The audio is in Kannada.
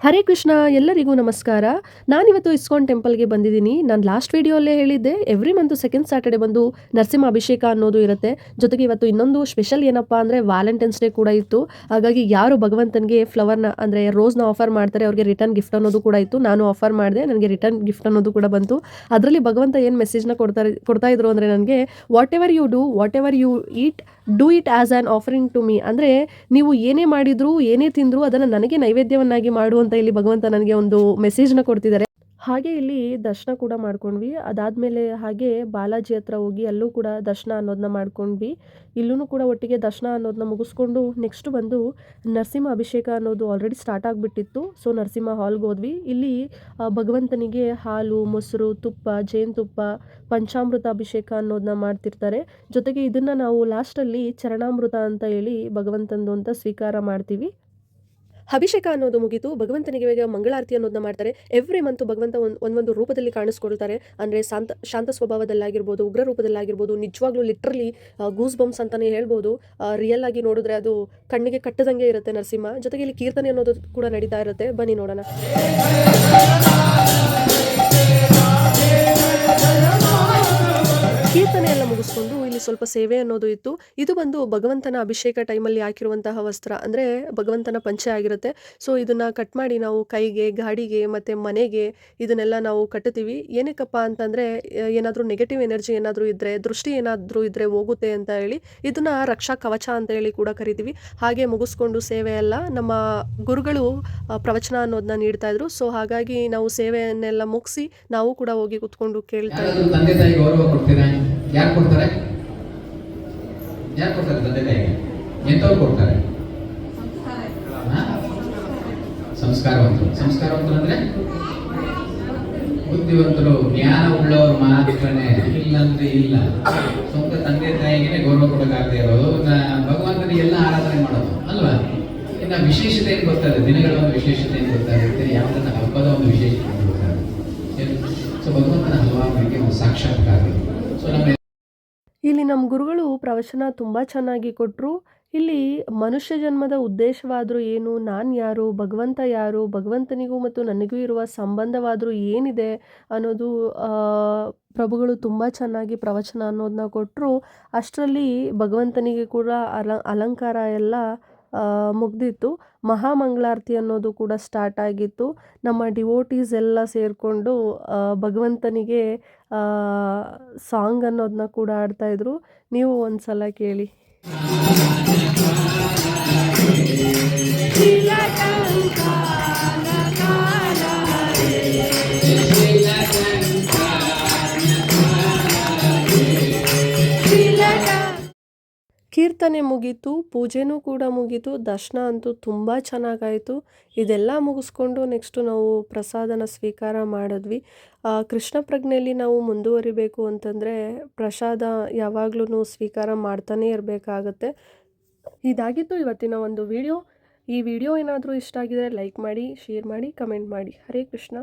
ಹರೇ ಕೃಷ್ಣ ಎಲ್ಲರಿಗೂ ನಮಸ್ಕಾರ. ನಾನಿವತ್ತು ಇಸ್ಕಾನ್ ಟೆಂಪಲ್ಗೆ ಬಂದಿದ್ದೀನಿ. ನಾನು ಲಾಸ್ಟ್ ವಿಡಿಯೋಲ್ಲೇ ಹೇಳಿದ್ದೆ ಎವ್ರಿ ಮಂತ್ ಸೆಕೆಂಡ್ ಸ್ಯಾಟರ್ಡೆ ಬಂದು ನರಸಿಂಹ ಅಭಿಷೇಕ ಅನ್ನೋದು ಇರುತ್ತೆ. ಜೊತೆಗೆ ಇವತ್ತು ಇನ್ನೊಂದು ಸ್ಪೆಷಲ್ ಏನಪ್ಪ ಅಂದರೆ ವ್ಯಾಲೆಂಟೈನ್ಸ್ ಡೇ ಕೂಡ ಇತ್ತು. ಹಾಗಾಗಿ ಯಾರು ಭಗವಂತನಿಗೆ ಫ್ಲವರ್ನ ಅಂದರೆ ರೋಸ್ನ ಆಫರ್ ಮಾಡ್ತಾರೆ ಅವ್ರಿಗೆ ರಿಟರ್ನ್ ಗಿಫ್ಟ್ ಅನ್ನೋದು ಕೂಡ ಇತ್ತು. ನಾನು ಆಫರ್ ಮಾಡಿದೆ, ನನಗೆ ರಿಟರ್ನ್ ಗಿಫ್ಟ್ ಅನ್ನೋದು ಕೂಡ ಬಂತು. ಅದರಲ್ಲಿ ಭಗವಂತ ಏನು ಮೆಸೇಜ್ನ ಕೊಡ್ತಾ ಇದ್ರು ಅಂದರೆ ನನಗೆ whatever you do, whatever you eat, do it as an offering to me. ಅಂದರೆ ನೀವು ಏನೇ ಮಾಡಿದ್ರು ಏನೇ ತಿಂದರೂ ಅದನ್ನು ನನಗೆ ನೈವೇದ್ಯವನ್ನಾಗಿ ಮಾಡು ಅಂತ ಇಲ್ಲಿ ಭಗವಂತ ನನಗೆ ಒಂದು ಮೆಸೇಜ್ನ ಕೊಡ್ತಿದ್ದಾರೆ. ಹಾಗೆ ಇಲ್ಲಿ ದರ್ಶನ ಕೂಡ ಮಾಡ್ಕೊಂಡ್ವಿ. ಅದಾದಮೇಲೆ ಹಾಗೆ ಬಾಲಾಜಿ ಹತ್ರ ಹೋಗಿ ಅಲ್ಲೂ ಕೂಡ ದರ್ಶನ ಅನ್ನೋದನ್ನ ಮಾಡ್ಕೊಂಡ್ವಿ. ಇಲ್ಲೂ ಕೂಡ ಒಟ್ಟಿಗೆ ದರ್ಶನ ಅನ್ನೋದನ್ನ ಮುಗಿಸ್ಕೊಂಡು ನೆಕ್ಸ್ಟ್ ಬಂದು ನರಸಿಂಹ ಅಭಿಷೇಕ ಅನ್ನೋದು ಆಲ್ರೆಡಿ ಸ್ಟಾರ್ಟ್ ಆಗಿಬಿಟ್ಟಿತ್ತು. ಸೊ ನರಸಿಂಹ ಹಾಲ್ಗೆ ಹೋದ್ವಿ. ಇಲ್ಲಿ ಭಗವಂತನಿಗೆ ಹಾಲು, ಮೊಸರು, ತುಪ್ಪ, ಜೇನುತುಪ್ಪ, ಪಂಚಾಮೃತ ಅಭಿಷೇಕ ಅನ್ನೋದನ್ನ ಮಾಡ್ತಿರ್ತಾರೆ. ಜೊತೆಗೆ ಇದನ್ನು ನಾವು ಲಾಸ್ಟಲ್ಲಿ ಚರಣಾಮೃತ ಅಂತ ಹೇಳಿ ಭಗವಂತಂದು ಅಂತ ಸ್ವೀಕಾರ ಮಾಡ್ತೀವಿ. ಅಭಿಷೇಕ ಅನ್ನೋದು ಮುಗೀತು. ಭಗವಂತನಿಗೆ ಈಗ ಮಂಗಳಾರತಿ ಅನ್ನೋದನ್ನ ಮಾಡ್ತಾರೆ. ಎವ್ರಿ ಮಂತ್ ಭಗವಂತ ಒಂದೊಂದು ರೂಪದಲ್ಲಿ ಕಾಣಿಸ್ಕೊಳ್ತಾರೆ. ಅಂದರೆ ಶಾಂತ ಸ್ವಭಾವದಲ್ಲಾಗಿರ್ಬೋದು, ಉಗ್ರ ರೂಪದಲ್ಲಾಗಿರ್ಬೋದು, ನಿಜವಾಗ್ಲೂ ಲಿಟ್ರಲಿ ಗೂಸ್ ಬಂಪ್ಸ್ ಅಂತಲೇ ಹೇಳ್ಬೋದು. ರಿಯಲ್ ಆಗಿ ನೋಡಿದ್ರೆ ಅದು ಕಣ್ಣಿಗೆ ಕಟ್ಟದಂಗೆ ಇರುತ್ತೆ ನರಸಿಂಹ. ಜೊತೆಗೆ ಇಲ್ಲಿ ಕೀರ್ತನೆ ಅನ್ನೋದು ಕೂಡ ನಡೀತಾ ಇರುತ್ತೆ. ಬನ್ನಿ ನೋಡೋಣ. ಕೀರ್ತನೆ ಎಲ್ಲ ಮುಗಿಸ್ಕೊಂಡು ಇಲ್ಲಿ ಸ್ವಲ್ಪ ಸೇವೆ ಅನ್ನೋದು ಇತ್ತು. ಇದು ಬಂದು ಭಗವಂತನ ಅಭಿಷೇಕ ಟೈಮಲ್ಲಿ ಹಾಕಿರುವಂತಹ ವಸ್ತ್ರ, ಅಂದರೆ ಭಗವಂತನ ಪಂಚೆ ಆಗಿರುತ್ತೆ. ಸೊ ಇದನ್ನು ಕಟ್ ಮಾಡಿ ನಾವು ಕೈಗೆ, ಗಾಡಿಗೆ ಮತ್ತು ಮನೆಗೆ ಇದನ್ನೆಲ್ಲ ನಾವು ಕಟ್ಟುತ್ತೀವಿ. ಏನಕ್ಕಪ್ಪ ಅಂತಂದರೆ ಏನಾದರೂ ನೆಗೆಟಿವ್ ಎನರ್ಜಿ ಏನಾದರೂ ಇದ್ದರೆ, ದೃಷ್ಟಿ ಏನಾದರೂ ಇದ್ದರೆ ಹೋಗುತ್ತೆ ಅಂತ ಹೇಳಿ ಇದನ್ನು ರಕ್ಷಾ ಕವಚ ಅಂತ ಹೇಳಿ ಕೂಡ ಕರಿತೀವಿ. ಹಾಗೆ ಮುಗಿಸ್ಕೊಂಡು ಸೇವೆ ಎಲ್ಲ ನಮ್ಮ ಗುರುಗಳು ಪ್ರವಚನ ಅನ್ನೋದನ್ನ ನೀಡ್ತಾಯಿದ್ರು. ಸೊ ಹಾಗಾಗಿ ನಾವು ಸೇವೆಯನ್ನೆಲ್ಲ ಮುಗಿಸಿ ನಾವು ಕೂಡ ಹೋಗಿ ಕೂತ್ಕೊಂಡು ಕೇಳ್ತಾ ಇದ್ವಿ. ತಂದೆ ತಾಯಿ ಗೌರವ ಕೊಡ್ತೀರಾ? ಯಾರು ಕೊಡ್ತಾರೆ? ಯಾರು ಕೊಡ್ತಾರೆ ತಂದೆ ತಾಯಿಗೆ? ಎಂತವ್ರು ಕೊಡ್ತಾರೆ? ಸಂಸ್ಕಾರವಂತರು ಅಂದ್ರೆ ಬುದ್ಧಿವಂತರು, ಜ್ಞಾನ ಉಳ್ಳವರು ಮಾತ್ರನೇ, ಇಲ್ಲಂದ್ರೆ ಇಲ್ಲ. ಸ್ವಂತ ತಂದೆ ತಾಯಿಗೆ ಗೌರವ ಕೊಡೋಕ್ಕಾಗದೆ ಇರೋದು ಭಗವಂತನಿಗೆ ಎಲ್ಲ ಆರಾಧನೆ ಮಾಡೋದು ಅಲ್ವಾ? ಇನ್ನು ವಿಶೇಷತೆ ಏನು ಗೊತ್ತಾಗುತ್ತೆ, ದಿನಗಳ ಒಂದು ವಿಶೇಷತೆ ಏನು ಗೊತ್ತಾಗುತ್ತೆ, ಯಾವುದನ್ನ ಹಬ್ಬದ ಒಂದು ವಿಶೇಷತೆ ಏನು ಗೊತ್ತಾಗುತ್ತೆ. ಸೊ ಭಗವಂತನ ಹಲವಾರು ರೀತಿಯ ಒಂದು ಸಾಕ್ಷಾತ್ಕಾರ. ಸೊ ನಮ್ಮ ಇಲ್ಲಿ ನಮ್ಮ ಗುರುಗಳು ಪ್ರವಚನ ತುಂಬ ಚೆನ್ನಾಗಿ ಕೊಟ್ಟರು. ಇಲ್ಲಿ ಮನುಷ್ಯ ಜನ್ಮದ ಉದ್ದೇಶವಾದರೂ ಏನು, ನಾನು ಯಾರು, ಭಗವಂತ ಯಾರು, ಭಗವಂತನಿಗೂ ಮತ್ತು ನನಗೂ ಇರುವ ಸಂಬಂಧವಾದರೂ ಏನಿದೆ ಅನ್ನೋದು ಪ್ರಭುಗಳು ತುಂಬ ಚೆನ್ನಾಗಿ ಪ್ರವಚನ ಅನ್ನೋದನ್ನ ಕೊಟ್ಟರು. ಅಷ್ಟರಲ್ಲಿ ಭಗವಂತನಿಗೆ ಕೂಡ ಅಲಂಕಾರ ಎಲ್ಲ ಮುಗ್ದಿತ್ತು. ಮಹಾಮಂಗಳಾರತಿ ಅನ್ನೋದು ಕೂಡ ಸ್ಟಾರ್ಟ್ ಆಗಿತ್ತು. ನಮ್ಮ ಡಿವೋಟೀಸ್ ಎಲ್ಲ ಸೇರಿಕೊಂಡು ಭಗವಂತನಿಗೆ ಸಾಂಗ್ ಅನ್ನೋದನ್ನ ಕೂಡ ಆಡ್ತಾಯಿದ್ರು. ನೀವು ಒಂದು ಸಲ ಕೇಳಿ. ಕೀರ್ತನೆ ಮುಗೀತು, ಪೂಜೆನೂ ಕೂಡ ಮುಗೀತು, ದರ್ಶನ ಅಂತೂ ತುಂಬ ಚೆನ್ನಾಗಾಯಿತು. ಇದೆಲ್ಲ ಮುಗಿಸ್ಕೊಂಡು ನೆಕ್ಸ್ಟು ನಾವು ಪ್ರಸಾದನ ಸ್ವೀಕಾರ ಮಾಡಿದ್ವಿ. ಕೃಷ್ಣ ಪ್ರಜ್ಞೆಯಲ್ಲಿ ನಾವು ಮುಂದುವರಿಬೇಕು ಅಂತಂದರೆ ಪ್ರಸಾದ ಯಾವಾಗಲೂ ಸ್ವೀಕಾರ ಮಾಡ್ತಾನೇ ಇರಬೇಕಾಗತ್ತೆ. ಇದಾಗಿತ್ತು ಇವತ್ತಿನ ಒಂದು ವಿಡಿಯೋ. ಈ ವಿಡಿಯೋ ಏನಾದರೂ ಇಷ್ಟ ಆಗಿದರೆ ಲೈಕ್ ಮಾಡಿ, ಶೇರ್ ಮಾಡಿ, ಕಮೆಂಟ್ ಮಾಡಿ. ಹರೇ ಕೃಷ್ಣ.